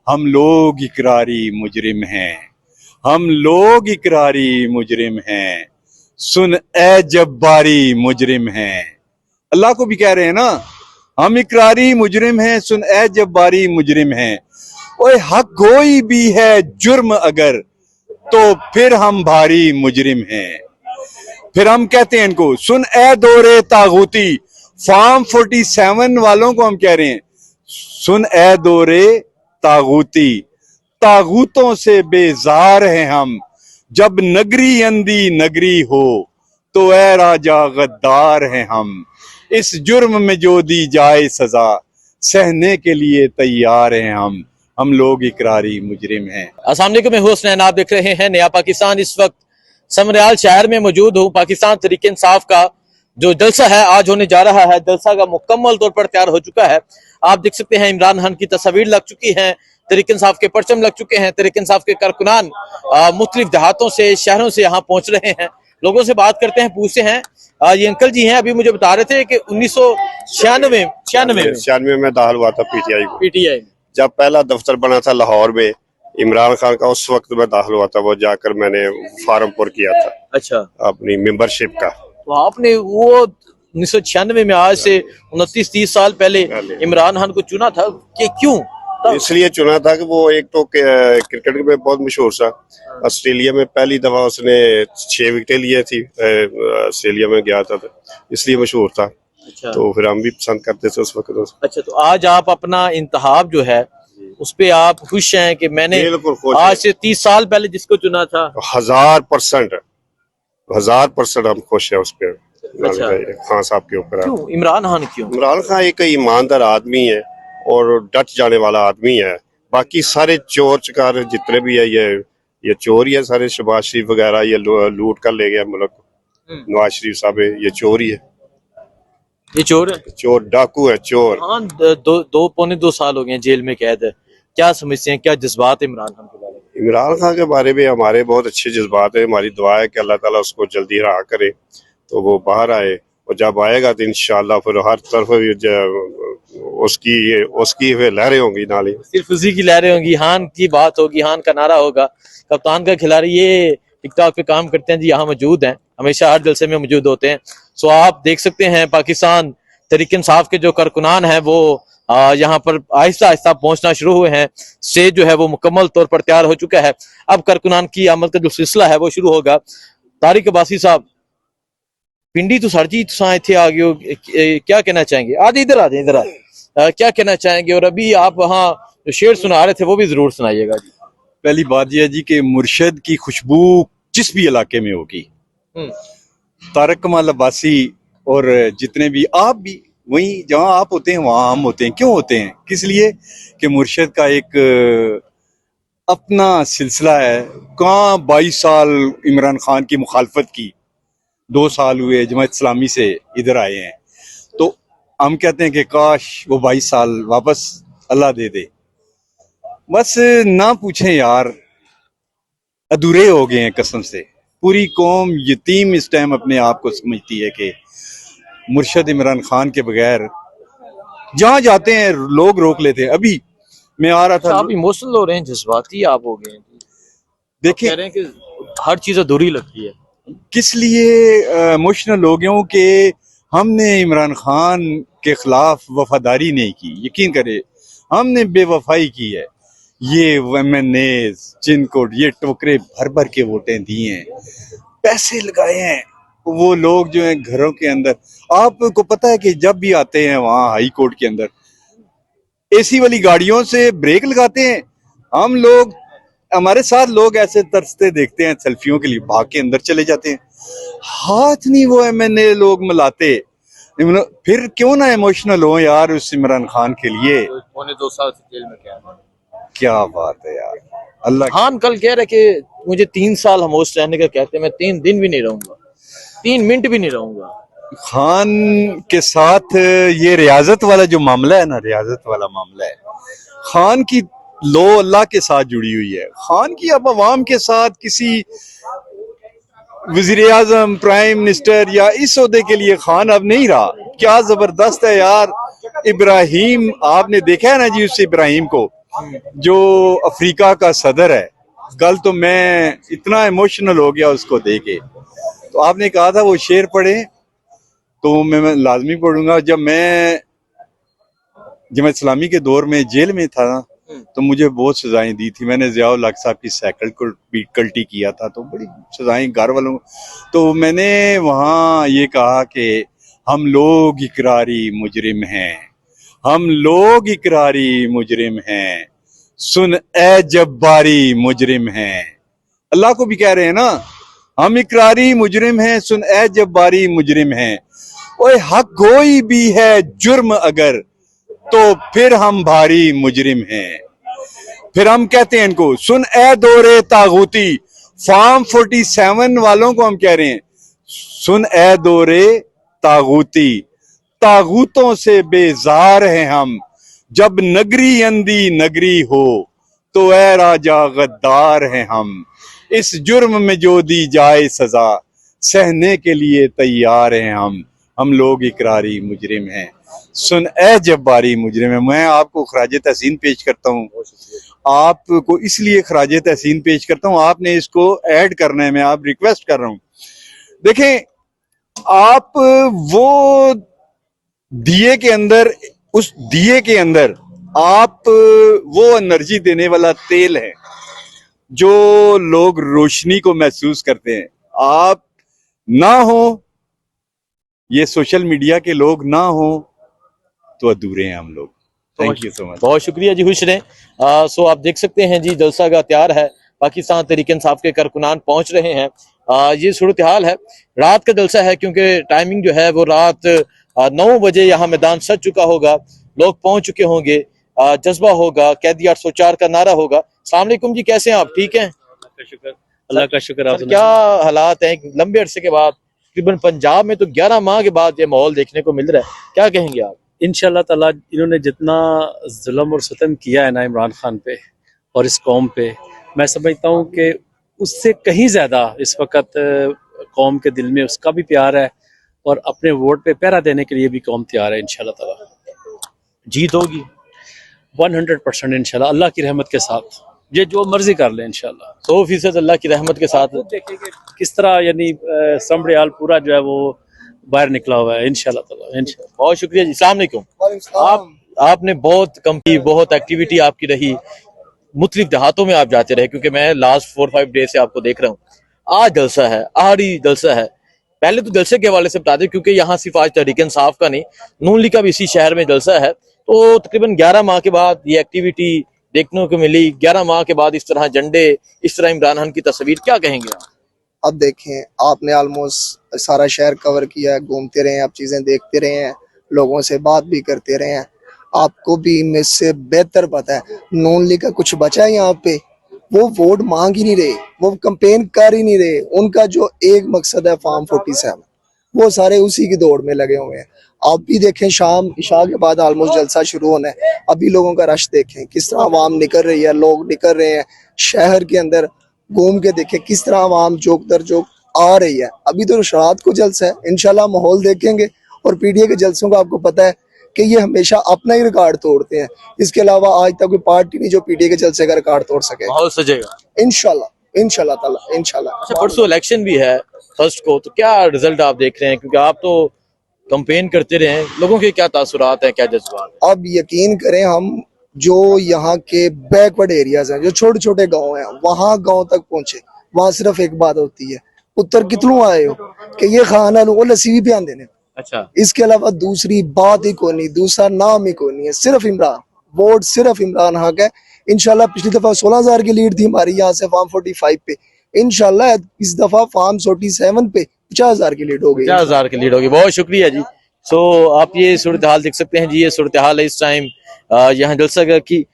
हम लोग इकरारी मुजरिम हैं, हम लोग इकरारी मुजरिम हैं, सुन ए जब्बारी मुजरिम हैं। अल्लाह को भी कह रहे हैं ना, हम इकरारी मुजरिम हैं, सुन ए जब्बारी मुजरिम हैं। ओए हक कोई भी है जुर्म अगर, तो फिर हम भारी मुजरिम हैं। फिर हम कहते हैं इनको, सुन ए दोरे तागूती, फॉर्म 47 वालों को हम कह रहे हैं, सुन ए दोरे तागूती, तागूतों से बेजार हैं हम, जब नगरी अंधी नगरी हो, तो ए राजा गद्दार हैं हम, इस जुर्म में जो दी जाए सजा, सहने के लिए तैयार हैं हम लोग इकरारी मुजरिम हैं। अस्सलाम वालेकुम, मैं हुस्नैन, आप देख रहे हैं नया पाकिस्तान। इस वक्त समरियाल शहर में मौजूद हूँ। पाकिस्तान तहरीक इंसाफ का जो जलसा है आज होने जा रहा है, जलसा का मुकम्मल तौर पर तैयार हो चुका है। आप देख सकते हैं इमरान खान की तस्वीर लग चुकी है, तहरीक इंसाफ के परचम लग चुके हैं, तहरीक इंसाफ के कारकुनान मुख्तलिफ देहातों से, शहरों से यहाँ पहुंच रहे हैं। लोगों से बात करते हैं, पूछते हैं। ये अंकल जी हैं, अभी मुझे बता रहे थे कि 1996 में दाखिल हुआ था पीटीआई। PTI जब पहला दफ्तर बना था लाहौर में इमरान खान का, उस वक्त में दाखिल हुआ था। वो जाकर मैंने फार्म पुर किया था, अच्छा, अपनी मेंबरशिप का। तो आपने वो 1996 में, आज से 29-30 साल पहले इमरान खान को चुना था कि क्यों? इसलिए चुना था कि वो एक तो क्रिकेट में बहुत मशहूर था। ऑस्ट्रेलिया में पहली दफा उसने 6 विकेटें लिए थी, ऑस्ट्रेलिया में गया था, इसलिए मशहूर था। अच्छा। तो फिर हम भी पसंद करते थे उस वक्त। अच्छा, तो आज आप अपना इंतखाब जो है उस पे आप खुश हैं कि मैंने आज से 30 साल पहले जिसको चुना था? 1000% हम खुश हैं उस पे। अच्छा। खान साहब के ऊपर। क्यों इमरान खान? क्यों? इमरान खान एक ईमानदार आदमी है और डट जाने वाला आदमी है। बाकी सारे चोर चकार जितने भी है, ये चोर ही है सारे। शहबाज शरीफ वगैरह ये लूट कर ले गया मुल्क। नवाज शरीफ साहब ये चोर ही है, ये चोर है, चोर डाकू है, चोर। हाँ, पौने 2 साल हो गए जेल में कैद है। क्या समझते हैं, क्या जज्बात है इमरान खान के बारे में? इमरान खान के बारे में हमारे बहुत अच्छे जज्बात है। हमारी दुआ है कि अल्लाह ताला उसको जल्दी रहा करे, तो वो बाहर आए। और जब आएगा तो इंशाल्लाह फिर हर तरफ उसकी लहरें होंगी। नाली सिर्फ उसी की लहरें होंगी, हान की बात होगी, हान का नारा होगा। कप्तान का खिलाड़ी ये टिकटॉक पे काम करते हैं जी, यहाँ मौजूद हैं, हमेशा हर जलसे में मौजूद होते हैं। सो आप देख सकते हैं पाकिस्तान तहरीक इंसाफ के जो कारकुनान हैं वो यहाँ पर आहिस्ता आहिस्ता पहुंचना शुरू हुए हैं। स्टेज जो है वो मुकम्मल तौर पर तैयार हो चुका है। अब कारकुनान की आमद का जो सिलसिला है वो शुरू होगा। तारिक अब्बासी साहब, पिंडी तो सर जी तुसा इत्थे आ गए हो, क्या कहना चाहेंगे? आज इधर आ जाए, इधर आ। क्या कहना चाहेंगे? और अभी आप वहाँ जो शेर सुना रहे थे वो भी जरूर सुनाइएगा जी। पहली बात यह है जी कि मुर्शद की खुशबू जिस भी इलाके में होगी, तारिक कमाल अब्बासी और जितने भी, आप भी वहीं जहां आप होते हैं वहां हम होते हैं। क्यों होते हैं? किस लिए कि मुर्शद का एक अपना सिलसिला है। कहाँ 22 साल इमरान खान की मुखालफत की, 2 साल हुए जमात इस्लामी से इधर आए हैं। तो हम कहते हैं कि काश वो 22 साल वापस अल्लाह दे दे। बस ना पूछें यार, अधूरे हो गए हैं कसम से। पूरी कौम यतीम इस टाइम अपने आप को समझती है कि मुर्शद इमरान खान के बगैर जहां जाते हैं लोग रोक लेते हैं। अभी मैं आ रहा था, आप इमोशनल हो रहे हैं, जज्बाती आप हो गए हैं। देखिए, कह रहे हैं कि हर चीज अधूरी लगती है। किस लिए इमोशनल हो गए हूं कि हमने इमरान खान के खिलाफ वफादारी नहीं की। यकीन करे, हमने बेवफाई की है। ये एमएनएज जिनको ये टोकरे भर भर के वोटें दी हैं, पैसे लगाए हैं, वो लोग जो हैं घरों के अंदर। आपको पता है कि जब भी आते हैं वहां हाई कोर्ट के अंदर एसी वाली गाड़ियों से ब्रेक लगाते हैं। हम लोग, हमारे साथ लोग ऐसे तरसते देखते हैं सेल्फियों के लिए, भाग के अंदर चले जाते हैं। हाथ नहीं वो एमएनए लोग मिलाते। फिर क्यों ना इमोशनल हो यार उस इमरान खान के लिए। पौने 2 साल से जेल में क्या बात है यार। अल्लाह खान कल कह रहे कि मुझे 3 साल खामोश रहने का कहते हैं, मैं 3 दिन भी नहीं रहूंगा, 3 मिनट भी नहीं रहूंगा। खान के साथ ये रियाजत वाला जो मामला है ना, रियाजत वाला मामला है, खान की लो अल्लाह के साथ जुड़ी हुई है। खान की अब अवाम के साथ किसी वजीर आजम, प्राइम मिनिस्टर या इस ओहदे के लिए खान अब नहीं रहा। क्या जबरदस्त है यार। इब्राहिम, आपने देखा है ना जी उस इब्राहिम को, जो अफ्रीका का सदर है, कल तो मैं इतना इमोशनल हो गया उसको देके। तो आपने कहा था वो शेर पढ़े, तो मैं लाजमी पढ़ूंगा। जब मैं जमात इस्लामी के दौर में जेल में था ना, तो मुझे बहुत सजाएं दी थी। मैंने ज़ियाउल हक साहब की साइकिल को भी कल्टी किया था, तो बड़ी सजाएं घर वालों को। तो मैंने वहाँ ये कहा कि हम लोग इकरारी मुजरिम हैं, हम लोग इकरारी मुजरिम हैं, सुन ए जब्बारी मुजरिम हैं। अल्लाह को भी कह रहे हैं ना, हम इकरारी मुजरिम हैं, सुन ए जब्बारी मुजरिम हैं। ओए हक कोई भी है जुर्म अगर, तो फिर हम भारी मुजरिम हैं। फिर हम कहते हैं इनको, सुन ए दौरे तागूती, फार्म 47 वालों को हम कह रहे हैं, सुन ए दौरे तागूती, तागूतों से बेजार हैं हम। जब नगरी अंधी नगरी हो, तो ए राजा गद्दार हैं हम। इस जुर्म में जो दी जाए सजा, सहने के लिए तैयार हैं हम लोग इकरारी मुजरिम हैं, सुन ए जब्बारी मुजरिम है। मैं आपको खराज तहसीन पेश करता हूँ, आपको इसलिए खराज तहसीन पेश करता हूँ, आपने इसको ऐड करना है, मैं आप रिक्वेस्ट कर रहा हूँ। देखें, आप वो दिए के अंदर, उस दिए के अंदर आप वो एनर्जी देने वाला तेल है जो लोग रोशनी को महसूस करते हैं। आप ना हो, ये सोशल मीडिया के लोग ना हो, तो अधूरे हैं हम लोग। Thank you so much. बहुत शुक्रिया जी, खुश रहें। सो आप देख सकते हैं जी, जलसा का तैयार है, पाकिस्तान तहरीक इंसाफ के कारकुनान पहुंच रहे हैं। ये सूरत हाल है, रात का जलसा है, क्योंकि टाइमिंग जो है वो रात 9 बजे यहाँ मैदान सज चुका होगा, लोग पहुंच चुके होंगे, जज्बा होगा, कैदी 804 का नारा होगा। अस्सलाम वालेकुम जी, कैसे हैं आप? ठीक हैं? अल्लाह का शुक्र। आप क्या हालात हैं? लंबे अरसे के बाद, तकरीबन पंजाब में तो 11 माह के बाद ये माहौल देखने को मिल रहा है, क्या कहेंगे आप? इंशाल्लाह ताला इन्होंने जितना जुल्म और सितम किया है ना इमरान खान पे और इस कौम पे, मैं समझता हूँ कि उससे कहीं ज़्यादा इस वक्त कौम के दिल में उसका भी प्यार है और अपने वोट पे पहरा देने के लिए भी कौम तैयार है। इंशाल्लाह ताला जीत होगी 100% इंशाल्लाह, अल्लाह की रहमत के साथ। ये जो मर्जी कर ले इंशाल्लाह 100% अल्लाह की रहमत के साथ। देखेंगे किस तरह, यानी समड़ियाल पूरा जो है वो बाहर निकला हुआ है इंशाल्लाह ताला। बहुत शुक्रिया जी। अस्सलाम वालेकुम। आपने बहुत कंपनी, बहुत एक्टिविटी आपकी रही, मुख्तलिफ देहातों में आप जाते रहे, क्योंकि मैं लास्ट 4-5 डेज से आपको देख रहा हूँ। आज जलसा है, आहरी जलसा है। पहले तो जलसे के हवाले से बता दें, क्योंकि यहाँ सिर्फ आज तहरीक इंसाफ का नहीं, नून लीग का भी इसी शहर में जलसा है। तो तकरीबन 11 माह के बाद ये एक्टिविटी देखने को मिली, 11 माह के बाद इस तरह झंडे, इस तरह इमरान खान की तस्वीर, क्या कहेंगे आप? अब देखें, आपने ऑलमोस्ट सारा शहर कवर किया है, घूमते रहे हैं, आप चीजें देखते रहे हैं, लोगों से बात भी करते रहे हैं, आपको भी मुझसे बेहतर पता है नून लीग का कुछ बचा है यहाँ पे। वो वोट मांग ही नहीं रहे, वो कंपेन कर ही नहीं रहे। उनका जो एक मकसद है फार्म 47, वो सारे उसी की दौड़ में लगे हुए हैं। आप भी देखें, शाम इशा के बाद ऑलमोस्ट जलसा शुरू होना है, अभी लोगों का रश देखें, किस तरह आवाम निकल रही है, लोग निकल रहे हैं शहर के अंदर। घूम के देखें किस तरह आवाम जोक दर जोक आ रही है। अभी तो रात को जलसा है, इंशाल्लाह माहौल देखेंगे। और पीडीए के जलसों का आपको पता है कि ये हमेशा अपना ही रिकॉर्ड तोड़ते हैं, इसके अलावा आज तक कोई पार्टी नहीं जो पीडीए के जलसे का रिकॉर्ड तोड़ सके। माहौल सजेगा इंशाल्लाह, इंशाल्लाह ताला, इंशाल्लाह। अच्छा, परसों इलेक्शन भी है फर्स्ट को, तो क्या रिजल्ट आप देख रहे हैं? क्योंकि आप तो कंपेन करते रहे हैं, लोगों के क्या तासुरात हैं, क्या जज्बात? अब यकीन करें, हम जो यहाँ के बैकवर्ड एरियाज हैं, जो छोटे छोटे गांव हैं, वहाँ गांव तक पहुंचे, वहाँ सिर्फ एक बात होती है, पुत्र कितनों आए हो कि ये खाना लो, वो लस्सी भी पियान देने। अच्छा, इसके अलावा दूसरी बात ही कोई नहीं, दूसरा नाम ही कोई नहीं है, सिर्फ इमरान। वोट सिर्फ इमरान हक है। इंशाल्लाह पिछली दफा 16,000 की लीड थी हमारी यहाँ से फार्म 45 पे, इंशाल्लाह इस दफा फार्म 47 पे 50,000 की लीड हो गई। 50,000 की लीड होगी। बहुत शुक्रिया जी। सो आप ये सूरत हाल देख सकते हैं जी, ये सूरत हाल है इस टाइम यहाँ जलसा की।